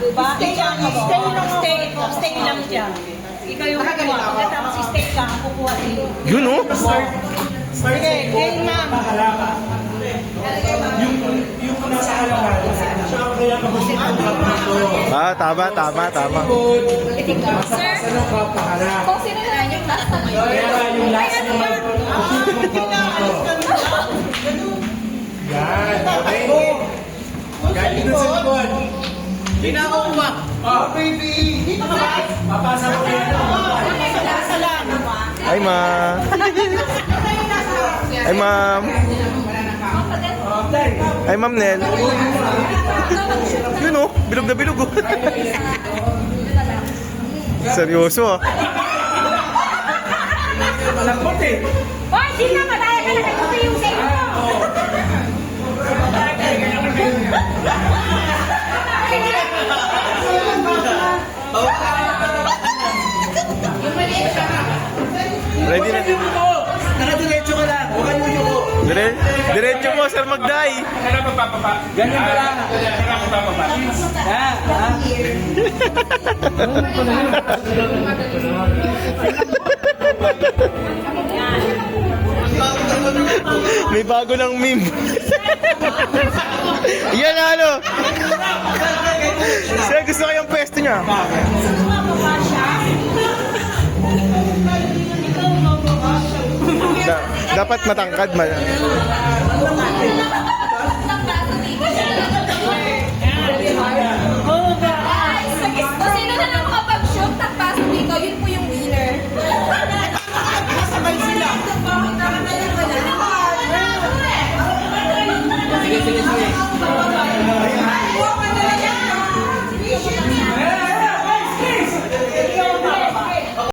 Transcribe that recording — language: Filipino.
Diba? Stay lang dyan. Ikaw yung kukuha. Pagkatapos stay ka, kukuha din. Yun oh. Okay, kay ma'am. Yung nasa halaman, siya ang kaya pag-usip ang dito. Ah, tama. Sir? Ano ka paharap? Kung sino na yung last na Kaya yung last naman, usip mo dito. Yan, okay. Yan, dito sa likod. Pinakuha. Oh, baby! Dito ka! Papasa mo yan. Ay, ma'am. Ay, ma'am. Ay, ma'am Nel. Yun oh, bilog na bilog oh. Seryoso ah. Malambot eh. Hoy, di na madaya ka na kasi yung sa inyo. Ready na. Nakadiretso ka lang. Huwag kang yuko. Diretso mo, Sir Magday. Ganyan ka lang. Ha? Ha? May bago ng meme. Yan ano. Sir, gusto ko yung pwesto niya. Dapat matangkad man. Kung sino na lang makapag-shoot, takpasan dito, yun po yung winner. Sabay sila. Sige, sige, sige.